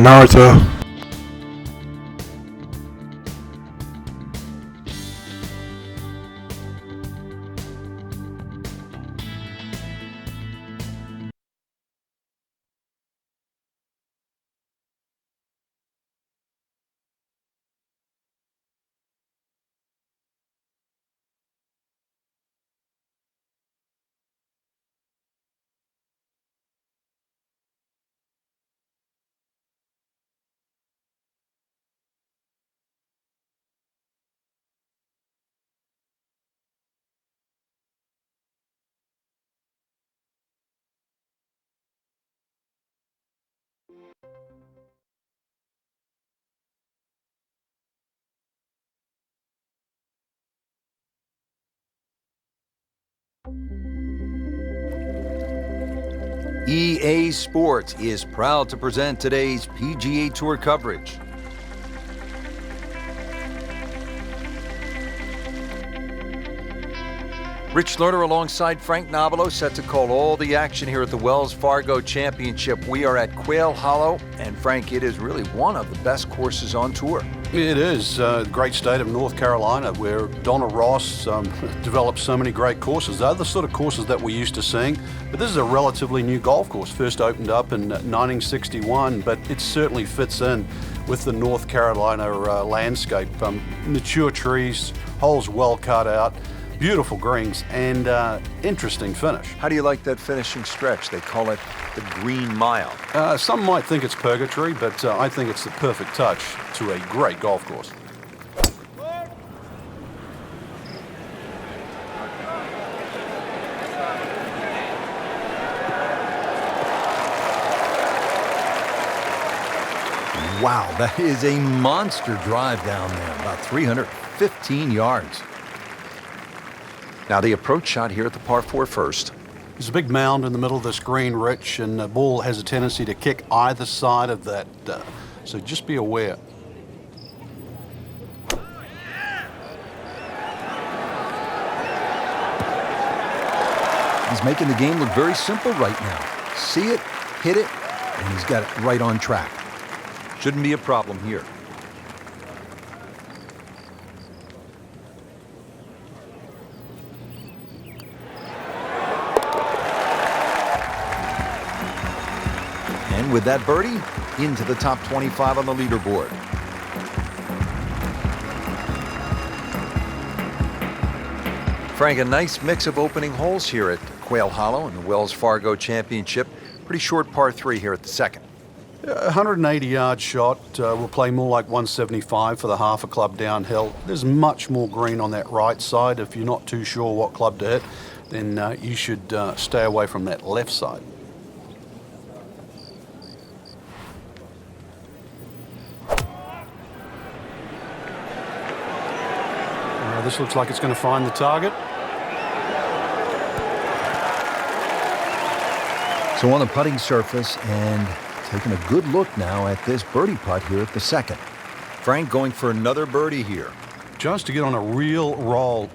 Naruto. EA Sports is proud to present today's PGA Tour coverage. Rich Lerner alongside Frank Nobilo set to call all the action here at the Wells Fargo Championship. We are at Quail Hollow, and Frank, it is really one of the best courses on tour. It is a great state of North Carolina where Donna Ross developed so many great courses. They're the sort of courses that we're used to seeing, but this is a relatively new golf course. First opened up in 1961, but it certainly fits in with the North Carolina landscape. Mature trees, holes well cut out, beautiful greens, and interesting finish. How do you like that finishing stretch? They call it the Green Mile. Some might think it's purgatory, but I think it's the perfect touch to a great golf course. Wow, that is a monster drive down there, about 315 yards. Now the approach shot here at the par 4 first. There's a big mound in the middle of this green, Rich, and the ball has a tendency to kick either side of that, so just be aware. He's making the game look very simple right now. See it, hit it, and he's got it right on track. Shouldn't be a problem here. And with that birdie, into the top 25 on the leaderboard. Frank, a nice mix of opening holes here at Quail Hollow in the Wells Fargo Championship. Pretty short par 3 here at the second. 180-yard shot. We'll play more like 175 for the half a club downhill. There's much more green on that right side. If you're not too sure what club to hit, then you should stay away from that left side. This looks like it's going to find the target. So on the putting surface, and taking a good look now at this birdie putt here at the second. Frank going for another birdie here. Just to get on a real roll.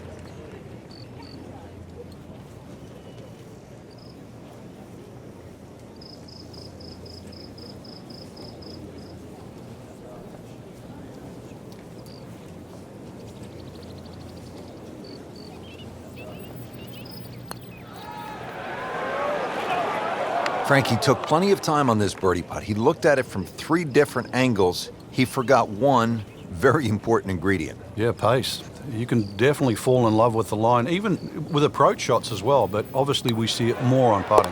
Frankie took plenty of time on this birdie putt. He looked at it from 3 different angles. He forgot one very important ingredient. Yeah, pace. You can definitely fall in love with the line, even with approach shots as well, but obviously we see it more on putting.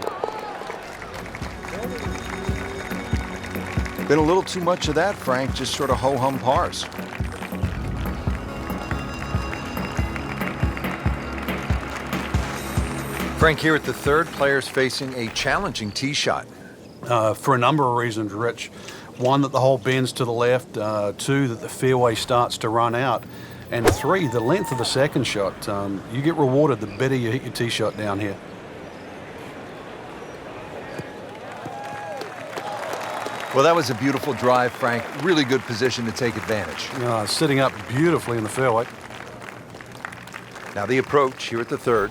Been a little too much of that, Frank, just sort of ho-hum pars. Frank, here at the third, players facing a challenging tee shot. For a number of reasons, Rich. One, that the hole bends to the left. 2, that the fairway starts to run out. And 3, the length of the second shot. You get rewarded the better you hit your tee shot down here. Well, that was a beautiful drive, Frank. Really good position to take advantage. Sitting up beautifully in the fairway. Now the approach here at the third.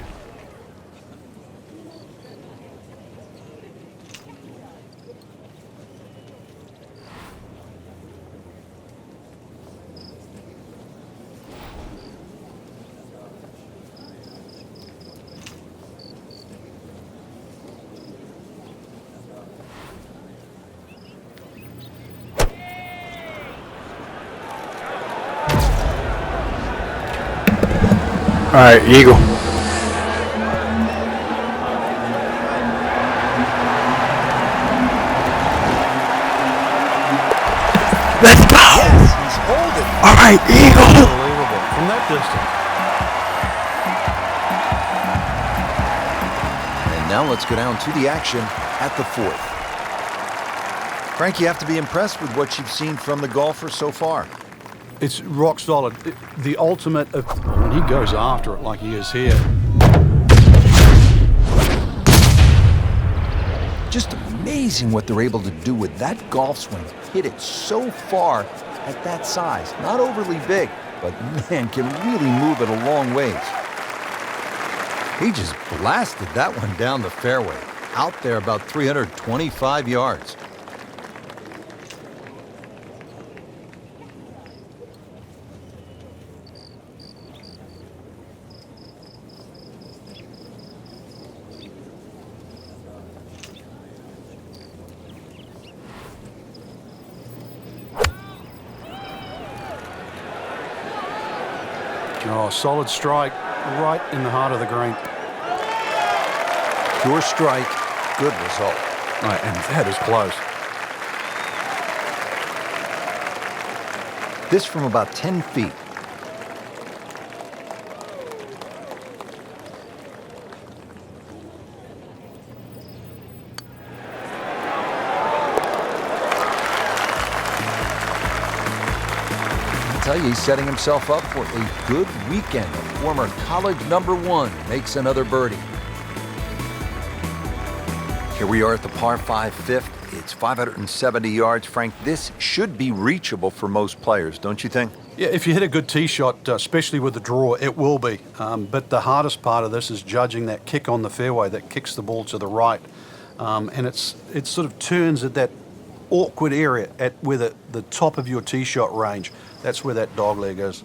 right, eagle. Let's go! Yes, he's holding. All right, eagle. Unbelievable. From that distance. And now let's go down to the action at the fourth. Frank, you have to be impressed with what you've seen from the golfer so far. It's rock solid. The ultimate of when he goes after it like he is here. Just amazing what they're able to do with that golf swing. Hit it so far at that size. Not overly big, but man, can really move it a long ways. He just blasted that one down the fairway. Out there about 325 yards. Oh, solid strike right in the heart of the green. Pure strike, good result. Right, and that is close. This from about 10 feet. I tell you, he's setting himself up for a good weekend. A former college #1 makes another birdie. Here we are at the par 5 fifth. It's 570 yards. Frank, this should be reachable for most players, don't you think? Yeah, if you hit a good tee shot, especially with the draw, it will be. But the hardest part of this is judging that kick on the fairway that kicks the ball to the right. And it sort of turns at that awkward area at where the top of your tee shot range. That's where that dog leg is.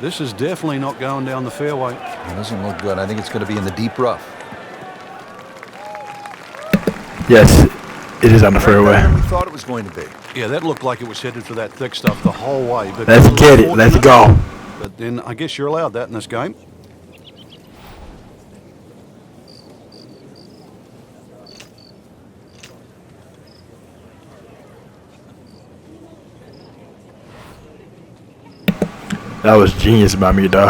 This is definitely not going down the fairway. It doesn't look good. I think it's going to be in the deep rough. Yes, it is on the Better fairway. than we thought it was going to be. Yeah, that looked like it was headed for that thick stuff the whole way. But Let's get it. Let's go. But then I guess you're allowed that in this game. That was genius by me, dog.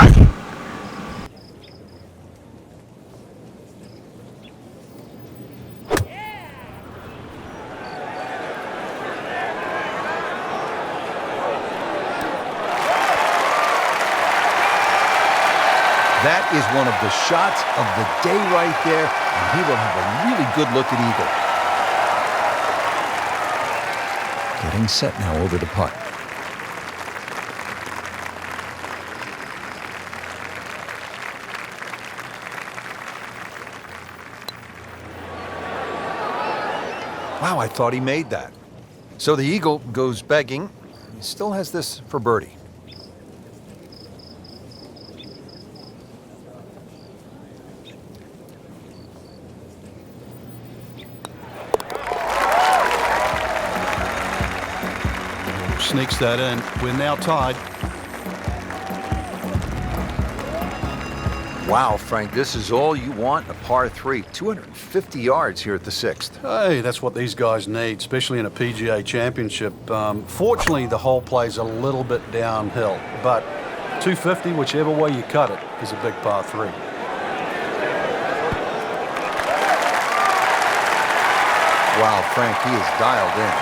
That is one of the shots of the day right there, and he will have a really good look at eagle. Getting set now over the putt. Wow, I thought he made that. So the eagle goes begging. He still has this for birdie. Sneaks that in. We're now tied. Wow, Frank, this is all you want in a par 3. 250 yards here at the 6th. Hey, that's what these guys need, especially in a PGA championship. Fortunately, the hole plays a little bit downhill, but 250, whichever way you cut it, is a big par 3. Wow, Frank, he is dialed in.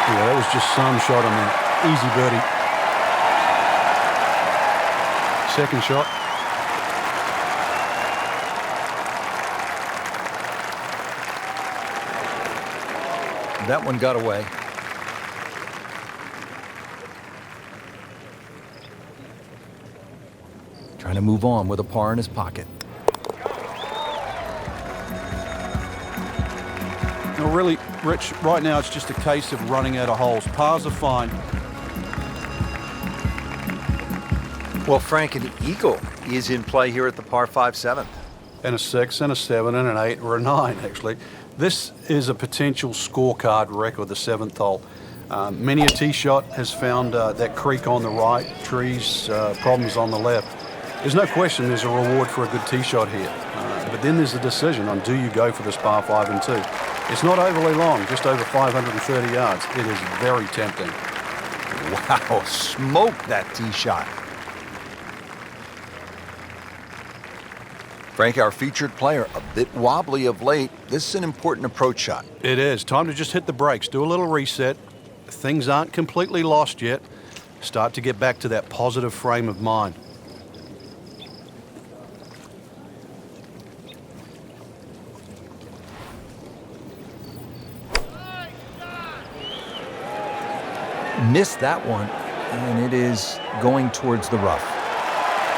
Yeah, that was just some shot on that. Easy birdie. Second shot. That one got away. Trying to move on with a par in his pocket. No, really, Rich, right now it's just a case of running out of holes. Pars are fine. Well, Frank, an eagle is in play here at the par 5 7th. and a 6 and a 7 and an 8 or a 9, actually. This is a potential scorecard record, the 7th hole. Many a tee shot has found that creek on the right, trees, problems on the left. There's no question there's a reward for a good tee shot here. But then there's a decision on, do you go for this par 5 and 2? It's not overly long, just over 530 yards. It is very tempting. Wow, smoke that tee shot. Frank, our featured player, a bit wobbly of late. This is an important approach shot. It is. Time to just hit the brakes, do a little reset. Things aren't completely lost yet. Start to get back to that positive frame of mind. Missed that one, and it is going towards the rough.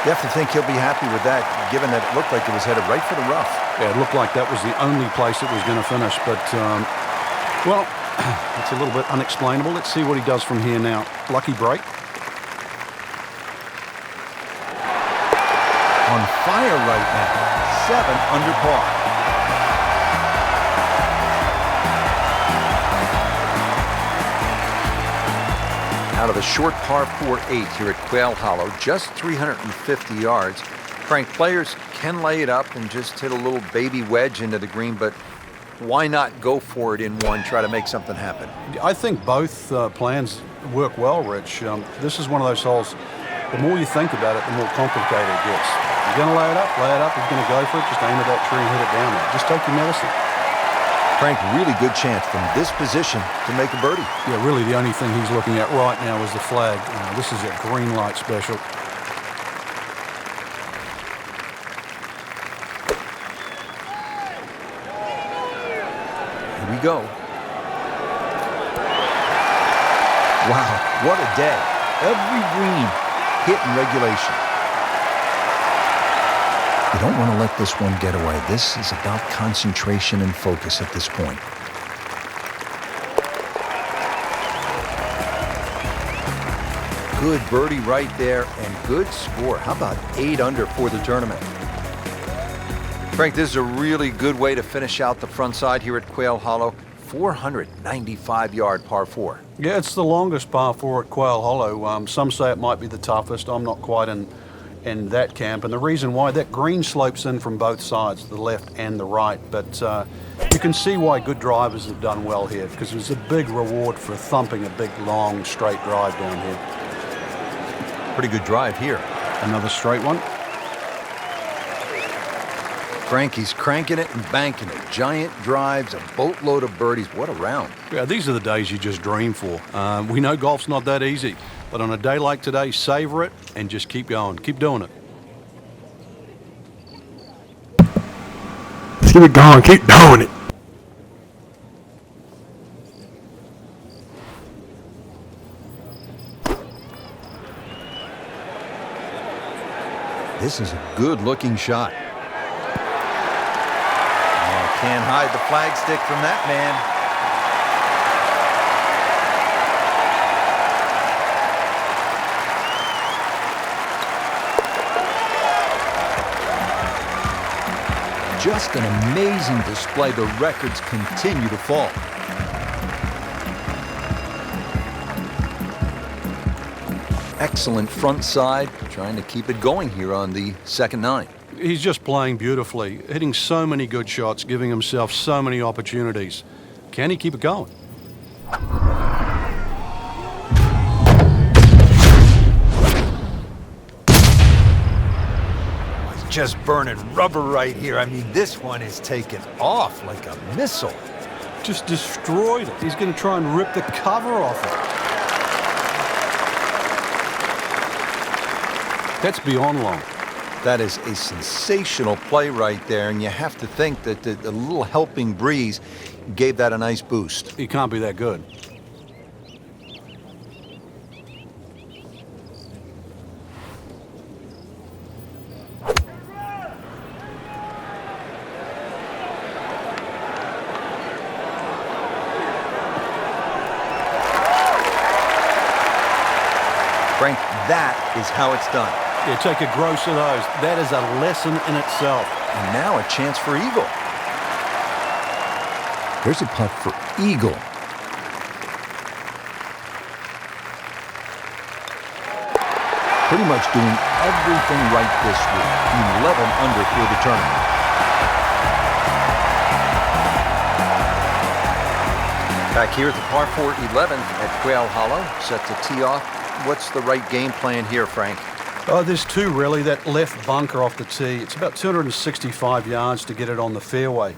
You have to think he'll be happy with that, given that it looked like it was headed right for the rough. Yeah, it looked like that was the only place it was going to finish, but, well, it's a little bit unexplainable. Let's see what he does from here now. Lucky break. On fire right now, 7 under par. Out of the short par 4-8 here at Quail Hollow, just 350 yards. Frank, players can lay it up and just hit a little baby wedge into the green, but why not go for it in one, try to make something happen? I think both plans work well, Rich. This is one of those holes, the more you think about it, the more complicated it gets. You're going to lay it up, he's going to go for it, just aim at that tree and hit it down there. Just take your medicine. Frank, really good chance from this position to make a birdie. Yeah, really the only thing he's looking at right now is the flag. This is a green light special. Here we go. Wow, what a day. Every green hit in regulation. You don't want to let this one get away. This is about concentration and focus at this point. Good birdie right there and good score. How about 8 under for the tournament? Frank, this is a really good way to finish out the front side here at Quail Hollow. 495-yard par 4. Yeah, it's the longest par 4 at Quail Hollow. Some say it might be the toughest. I'm not quite in that camp, and the reason why, that green slopes in from both sides, the left and the right, but you can see why good drivers have done well here, because there's a big reward for thumping a big, long, straight drive down here. Pretty good drive here. Another straight one. Frankie's cranking it and banking it. Giant drives, a boatload of birdies. What a round. Yeah, these are the days you just dream for. We know golf's not that easy, but on a day like today, savor it and just keep going. Keep doing it. Let's keep it going. Keep doing it. This is a good-looking shot. Oh, can't hide the flagstick from that man. Just an amazing display. The records continue to fall. Excellent front side, trying to keep it going here on the second 9. He's just playing beautifully, hitting so many good shots, giving himself so many opportunities. Can he keep it going? Just burning rubber right here. I mean, this one is taken off like a missile. Just destroyed it. He's going to try and rip the cover off it. That's beyond long. That is a sensational play right there, and you have to think that the little helping breeze gave that a nice boost. He can't be that good. Frank, that is how it's done. Yeah, take a gross of those. That is a lesson in itself. And now a chance for eagle. Here's a putt for eagle. Pretty much doing everything right this week. 11 under through the tournament. Back here at the par 4 11th at Quail Hollow, set to tee off. What's the right game plan here, Frank? Oh, there's two really. That left bunker off the tee, it's about 265 yards to get it on the fairway,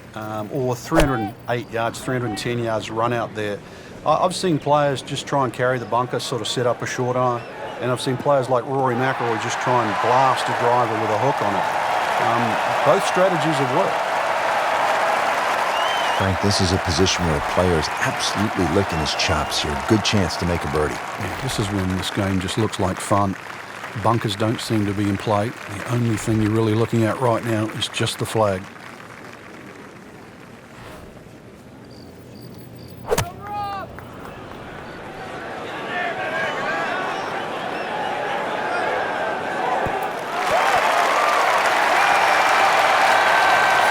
or 308 yards, 310 yards run out there. I've seen players just try and carry the bunker, sort of set up a short iron, and I've seen players like Rory McIlroy just try and blast a driver with a hook on it. Both strategies have worked. Frank, this is a position where a player is absolutely licking his chops here. Good chance to make a birdie. Yeah, this is when this game just looks like fun. Bunkers don't seem to be in play. The only thing you're really looking at right now is just the flag.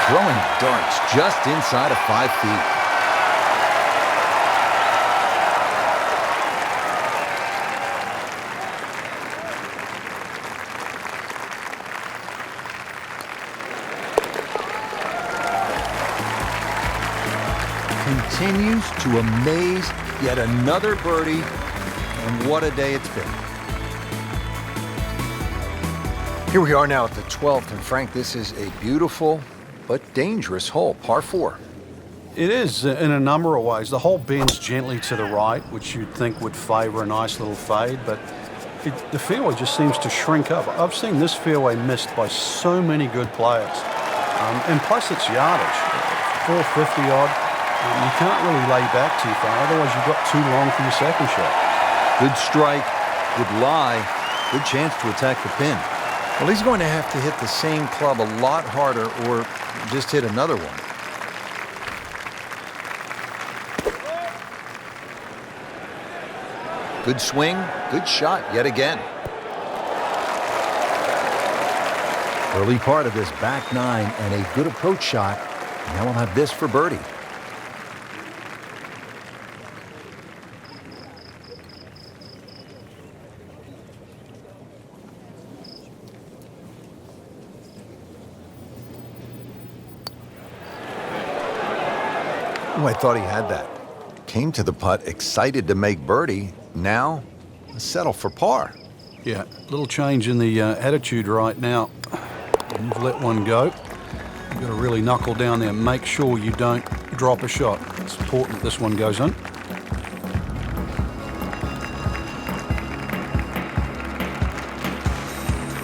Throwing darts just inside of 5 feet. Continues to amaze. Yet another birdie. And what a day it's been. Here we are now at the 12th. And Frank, this is a beautiful but dangerous hole, par 4. It is in a number of ways. The hole bends gently to the right, which you'd think would favor a nice little fade, but the fairway just seems to shrink up. I've seen this fairway missed by so many good players. And plus it's yardage, 450 odd. You can't really lay back too far, otherwise you've got too long for your second shot. Good strike, good lie, good chance to attack the pin. Well, he's going to have to hit the same club a lot harder or just hit another one. Good swing, good shot yet again. Early part of this back nine and a good approach shot. Now we'll have this for birdie. Oh, I thought he had that. Came to the putt, excited to make birdie. Now, settle for par. Yeah, little change in the attitude right now. And you've let one go. You've got to really knuckle down there and make sure you don't drop a shot. It's important that this one goes in.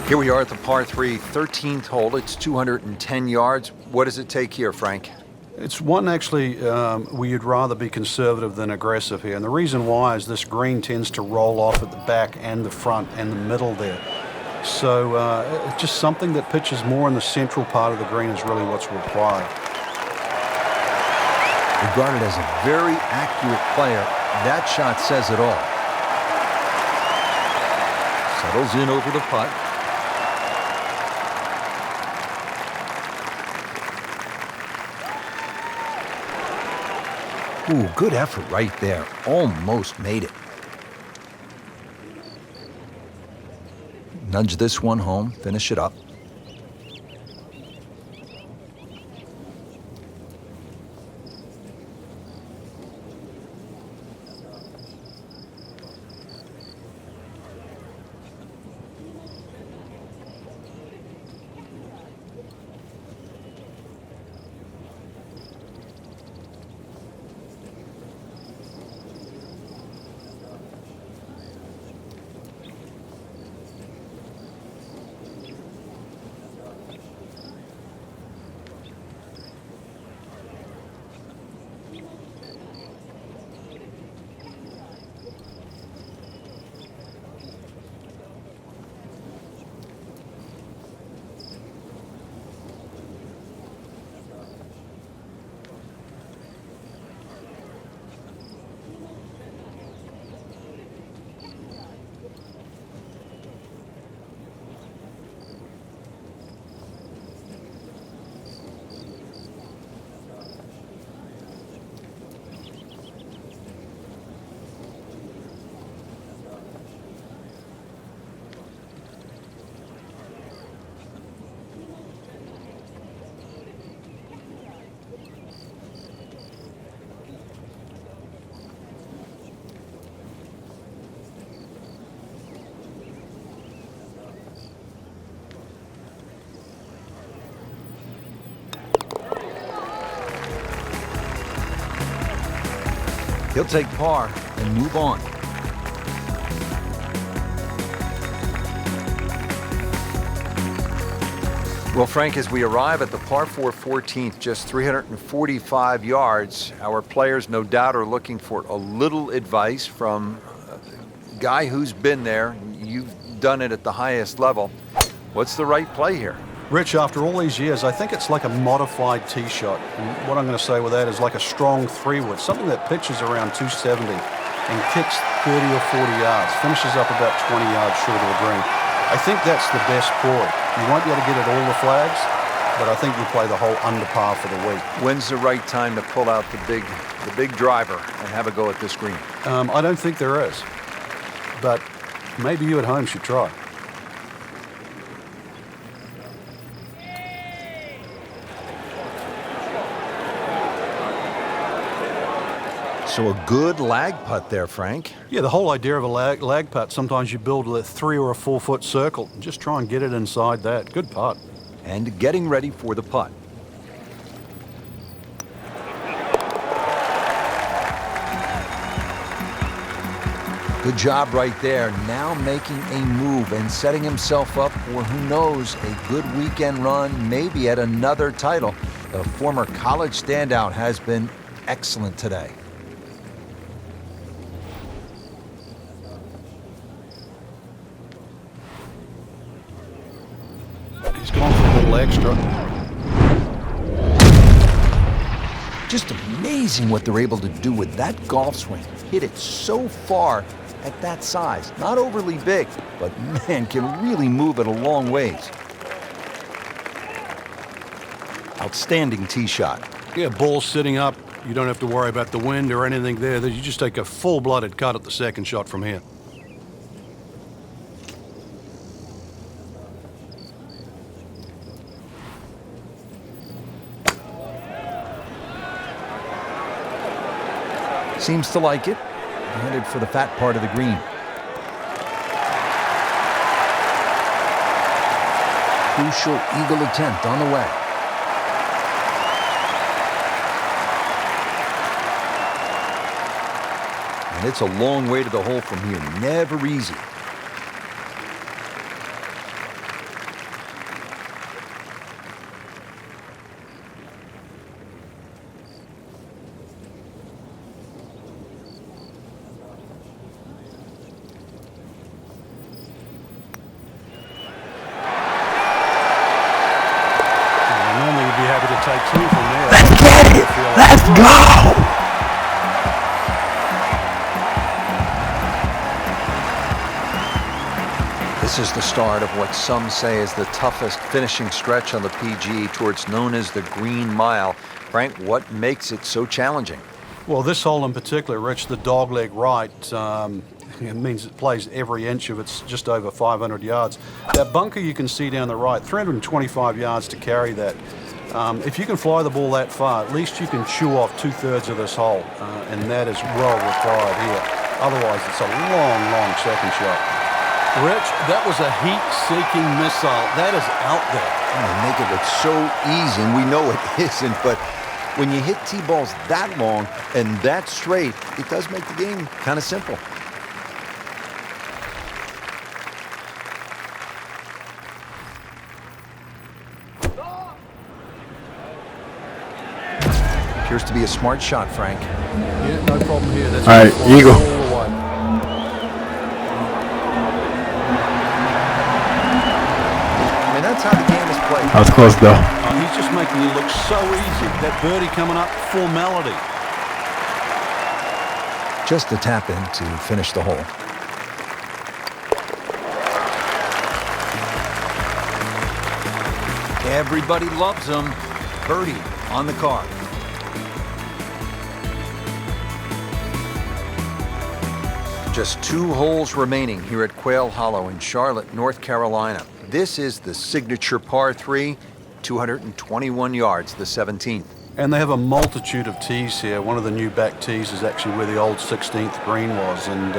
Here we are at the par 3, 13th hole. It's 210 yards. What does it take here, Frank? It's one actually where you'd rather be conservative than aggressive here. And the reason why is this green tends to roll off at the back and the front and the middle there. So it's just something that pitches more in the central part of the green is really what's required. Regarded as a very accurate player, that shot says it all. Settles in over the putt. Ooh, good effort right there. Almost made it. Nudge this one home, finish it up. He'll take par and move on. Well, Frank, as we arrive at the par 4 14th, just 345 yards, our players no doubt are looking for a little advice from a guy who's been there. You've done it at the highest level. What's the right play here? Rich, after all these years, I think it's like a modified tee shot. And what I'm going to say with that is like a strong 3-wood, something that pitches around 270 and kicks 30 or 40 yards, finishes up about 20 yards short of the green. I think that's the best ploy. You won't be able to get at all the flags, but I think you play the hole under par for the week. When's the right time to pull out the big driver and have a go at this green? I don't think there is, but maybe you at home should try. So a good lag putt there, Frank. Yeah, the whole idea of a lag putt, sometimes you build a 3 or a 4 foot circle. Just try and get it inside that. Good putt. And getting ready for the putt. Good job right there. Now making a move and setting himself up for, who knows, a good weekend run, maybe at another title. The former college standout has been excellent today. He's gone for a little extra. Just amazing what they're able to do with that golf swing. Hit it so far at that size. Not overly big, but man, can really move it a long ways. Outstanding tee shot. Yeah, ball sitting up. You don't have to worry about the wind or anything there. You just take a full-blooded cut at the second shot from here. Seems to like it. Headed for the fat part of the green. Crucial eagle attempt on the way. And it's a long way to the hole from here. Never easy. Let's get it! Let's go! This is the start of what some say is the toughest finishing stretch on the PGA Tour. It's known as the Green Mile. Frank, what makes it so challenging? Well, this hole in particular, Rich, the dogleg right, it means it plays every inch of it's just over 500 yards. That bunker you can see down the right, 325 yards to carry that. If you can fly the ball that far, at least you can chew off 2/3 of this hole, and that is well required here. Otherwise, it's a long, long second shot. Rich, that was a heat-seeking missile. That is out there. They make it look so easy, and we know it isn't, but when you hit T-balls that long and that straight, it does make the game kind of simple. Appears to be a smart shot, Frank. Yeah, no problem here. That's All right, eagle. all the way. I mean, that's how the game is played. That was close though. He's just making it look so easy. That birdie coming up, formality. Just a tap in to finish the hole. Everybody loves him. Birdie on the card. Just 2 holes remaining here at Quail Hollow in Charlotte, North Carolina. This is the signature par 3, 221 yards, the 17th. And they have a multitude of tees here. One of the new back tees is actually where the old 16th green was. And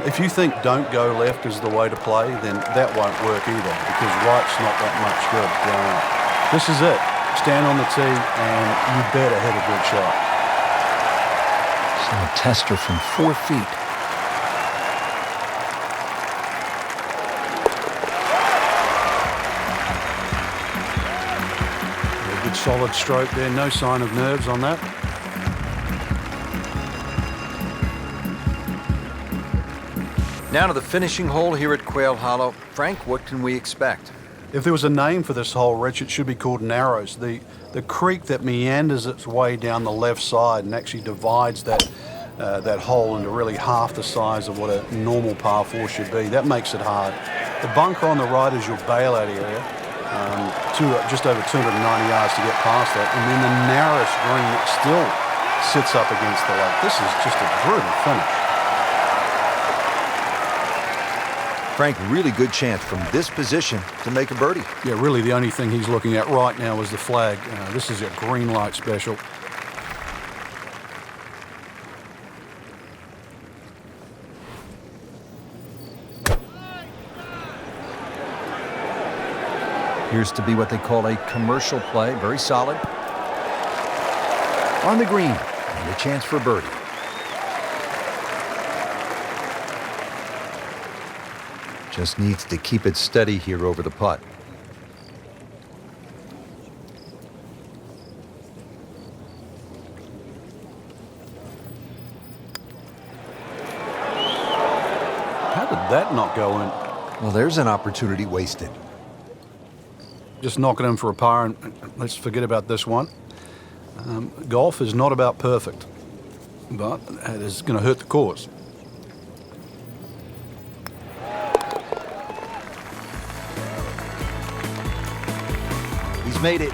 if you think don't go left is the way to play, then that won't work either, because right's not that much good. This is it. Stand on the tee and you better hit a good shot. A tester from 4 feet. A good solid stroke there, no sign of nerves on that. Now to the finishing hole here at Quail Hollow. Frank, what can we expect? If there was a name for this hole, Rich, it should be called Narrows. The creek that meanders its way down the left side and actually divides that hole into really half the size of what a normal par 4 should be. That makes it hard. The bunker on the right is your bailout area, just over 290 yards to get past that, and then the narrowest green that still sits up against the lake. This is just a brutal finish. Frank, really good chance from this position to make a birdie. Yeah, really the only thing he's looking at right now is the flag. This is a green light special. Appears to be what they call a commercial play. Very solid. On the green, and a chance for a birdie. Just needs to keep it steady here over the putt. How did that not go in? Well, there's an opportunity wasted. Just knock it in for a par, and let's forget about this one. Golf is not about perfect, but it is going to hurt the course. He's made it.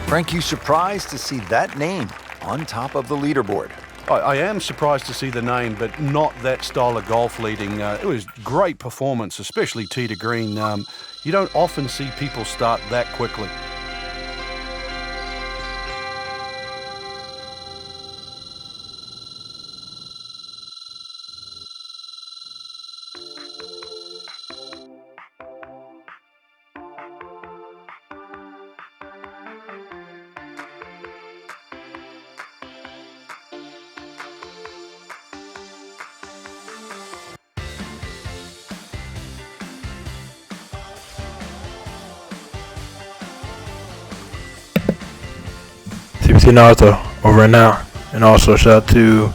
Frank, you surprised to see that name on top of the leaderboard? I am surprised to see the name, but not that style of golf leading. It was great performance, especially tee to green. You don't often see people start that quickly. CBC Naruto over and out. And also shout out to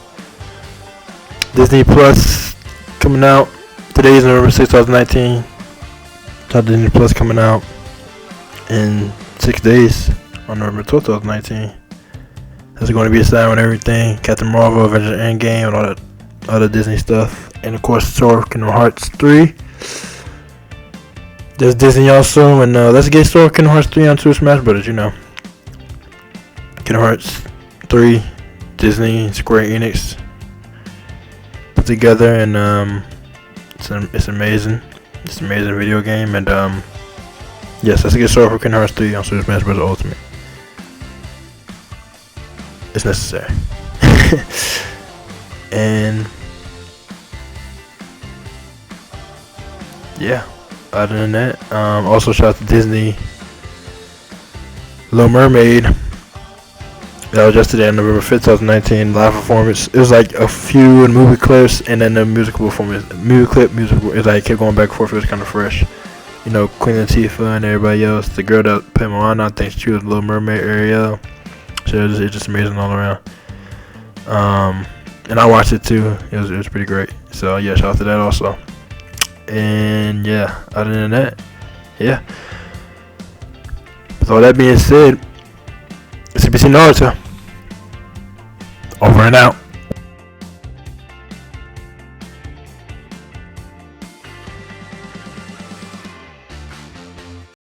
Disney Plus coming out. Today is November 6, 2019. Shout out to Disney Plus coming out in 6 days on November 12, 2019. There's going to be a sign with everything. Captain Marvel, Avengers Endgame, and all that other Disney stuff. And of course, Thor Kingdom Hearts 3. There's Disney also, and let's get Thor Kingdom Hearts 3 on Super Smash Brothers, you know. Kingdom Hearts 3, Disney, Square Enix put together, and it's amazing. It's an amazing video game, and yes, let's get started for Kingdom Hearts 3 on Super Smash Bros. Ultimate. It's necessary. And yeah, other than that, also shout out to Disney Little Mermaid. That was yesterday on November 5th, 2019, live performance. It was like a few movie clips and then the musical performance. Musical, it like kept going back and forth. It was kind of fresh. You know, Queen Latifah and everybody else. The girl that played Moana, I think she was Little Mermaid, Ariel. So it's just amazing all around. And I watched it too. It was pretty great. So yeah, shout out to that also. And yeah, other than that, yeah. With all that being said, CBC Naruto over and out.